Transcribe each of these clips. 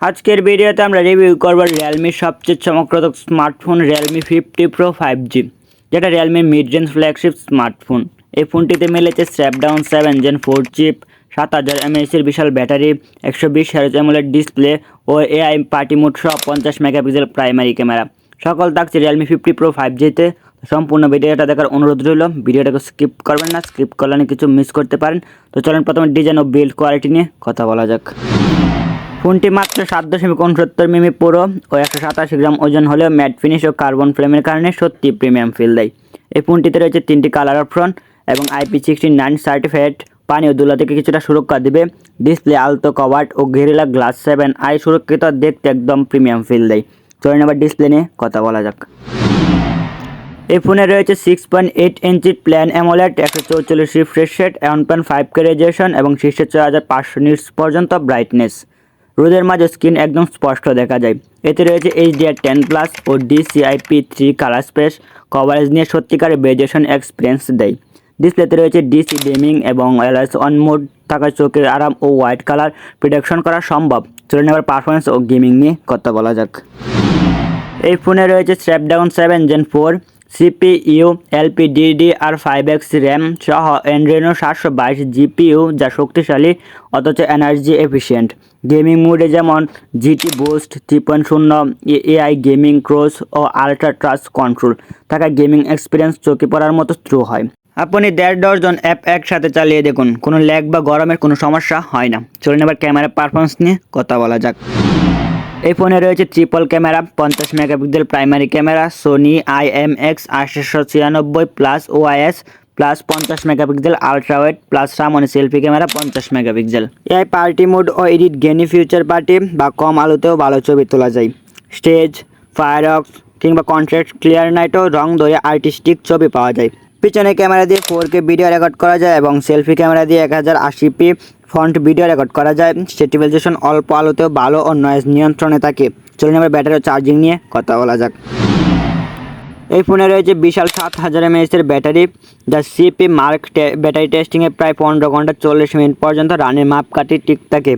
আজকের ভিডিওতে আমরা রিভিউ করব রিয়েলমির সবচেয়ে চমকপ্রদ স্মার্টফোন রিয়েলমি 50 Pro 5G, যেটা রিয়েলমির মিড রেঞ্জ ফ্ল্যাগশিপ স্মার্টফোন। এই ফোনটিতে মিলেছে স্ন্যাপড্রাগন 7 Gen 4 চিপ, 7000 mAh এর বিশাল ব্যাটারি, 120 Hz AMOLED ডিসপ্লে ও এআই পার্টি মোড সহ 50 মেগাপিক্সেল প্রাইমারি ক্যামেরা। সকল থাকছে রিয়েলমি 50 Pro 5G-তে। সম্পূর্ণ ভিডিওটা দেখার অনুরোধ রইল। ভিডিওটাকে স্কিপ করবেন না, স্কিপ করলে কিছু মিস করতে পারেন। তো চলেন প্রথমে ডিজাইন ও বিল্ড কোয়ালিটি নিয়ে কথা বলা যাক। ফোনটি মাত্র 7.69 মিমি পুরো ও 187 গ্রাম ওজন হলেও ম্যাট ফিনিশ ও কার্বন ফ্রেমের কারণে সত্যি প্রিমিয়াম ফিল দেয়। এই ফোনটিতে রয়েছে 3টি কালার অপশন এবং IP69 সার্টিফাইড পানি ও ধুলা থেকে কিছুটা সুরক্ষা দেবে। ডিসপ্লে আলতো কভার্ড ও গেরিলা গ্লাস 7i সুরক্ষিত, দেখতে একদম প্রিমিয়াম ফিল দেয়। চলুন এবার ডিসপ্লে নিয়ে কথা বলা যাক। এই ফোনে রয়েছে 6.8 ইঞ্চির plan AMOLED, 144 refresh rate, 1.5K resolution এবং শীর্ষে 4500 নিটস পর্যন্ত ব্রাইটনেস। রোদের মাঝে স্ক্রিন একদম স্পষ্ট দেখা যায়। এতে রয়েছে HDR10+ ও DCI-P3 কালার স্পেস কভারেজ নিয়ে সত্যিকারের রেজোলিউশন এক্সপিরিয়েন্স দেয়। ডিসপ্লেতে রয়েছে DC গেমিং এবং অলওয়েজ অন মোড থাকায় চোখের আরাম ও হোয়াইট কালার প্রিডিকশন করা সম্ভব। চলুন এবার পারফরমেন্স ও গেমিং নিয়ে কথা বলা যাক। এই ফোনে রয়েছে Snapdragon 7 Gen 4 CPU, LPDDR5X RAM সহ Adreno 722 GPU, যা শক্তিশালী অথচ এনার্জি এফিশিয়েন্ট। গেমিং মোডে যেমন GT boost 3.0, AI gaming cross ও আল্ট্রা টাচ কন্ট্রোল থাকায় গেমিং এক্সপিরিয়েন্স চোখে পড়ার মতো থ্রু হয়। আপনি 1.5 ডজন অ্যাপ একসাথে চালিয়ে দেখুন, কোনো ল্যাগ বা গরমের কোনো সমস্যা হয় না। চলুন এবার ক্যামেরা পারফরমেন্স নিয়ে কথা বলা যাক। এই ফোনে রয়েছে triple camera, 50 megapixel primary camera, Sony IMX 896 plus OIS plus 50 megapixel ultra wide plus সামনে সেলফি ক্যামেরা 50 মেগাপিক্সেল। এই পার্টি মোড ও এডিট গেনি ফিউচার পার্টি বা কম আলোতেও ভালো ছবি তোলা যায়। স্টেজ, ফায়ারওয়ার্কস কিংবা কন্ট্রাস্ট ক্লিয়ার নাইটও রং ধরে আর্টিস্টিক ছবি পাওয়া যায়। পিছনে ক্যামেরা দিয়ে 4K ভিডিও রেকর্ড করা যায় এবং সেলফি ক্যামেরা দিয়ে 1080p ফ্রন্ট ভিডিও রেকর্ড করা যায়। স্টেবিলাইজেশন অল্প আলোতেও ভালো ও নয়েজ নিয়ন্ত্রণে থাকে। চলুন এবার ব্যাটারি ও চার্জিং নিয়ে কথা বলা যাক। এই ফোনে রয়েছে বিশাল 7000 mAh এর ব্যাটারি, যা CP মার্ক ব্যাটারি টেস্টিংয়ে প্রায় 15 ঘন্টা 40 মিনিট পর্যন্ত রানের মাপকাঠি ঠিক থাকে।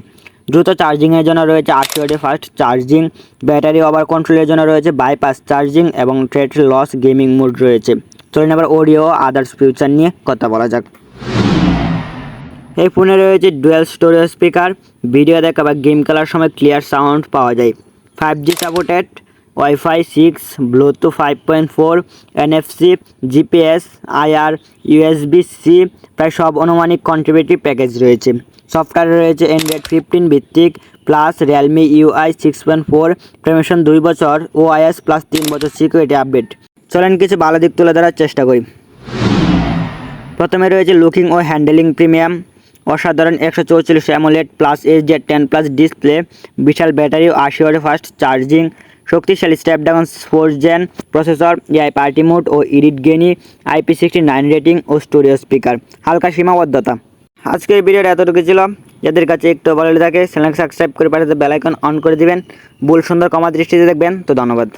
দ্রুত চার্জিংয়ের জন্য রয়েছে 80 ওয়াটের ফাস্ট চার্জিং, ব্যাটারি ওভার কন্ট্রোলের জন্য রয়েছে বাইপাস চার্জিং এবং থ্রেড লস গেমিং মোড রয়েছে। চলুন এবার অডিও ও আদার্স ফিউচার নিয়ে কথা বলা যাক। এই ফোনে রয়েছে ডুয়াল স্টোরেজ স্পিকার, ভিডিও দেখা বা গেম খেলার সময় ক্লিয়ার সাউন্ড পাওয়া যায়। 5G supported, Wi-Fi 6, Bluetooth 5.4, NFC, GPS, IR, USB-C প্রায় সব আনুমানিক কন্ট্রিবিউটিভ প্যাকেজ রয়েছে। সফটওয়্যার রয়েছে অ্যান্ড্রয়েড 15 ভিত্তিক প্লাস রিয়েলমি UI 6.4 প্রেমেশন 2 বছর, OIS প্লাস 3 বছর সিকিউরিটি আপডেট। চলেন কিছু ভালো দিক তুলে ধরার চেষ্টা করি। প্রথমে রয়েছে লুকিং ও হ্যান্ডেলিং প্রিমিয়াম, অসাধারণ 144 AMOLED প্লাস HDR10+ ডিসপ্লে, বিশাল ব্যাটারি ও 80 ওয়াটের ফাস্ট চার্জিং, শক্তিশালী Snapdragon 4 Gen processor, AI party mode ও এডিট গেনি, IP69 রেটিং ও স্টোরেজ স্পিকার। হালকা সীমাবদ্ধতা। আজকের ভিডিওটা এতটুকু ছিল। যাদের কাছে একটু ভালো লাগে চ্যানেলকে সাবস্ক্রাইব করে পাঠাতে বেল আইকন অন করে দিবেন। ভুল সুন্দর কমা দৃষ্টিতে দেখবেন। তো ধন্যবাদ।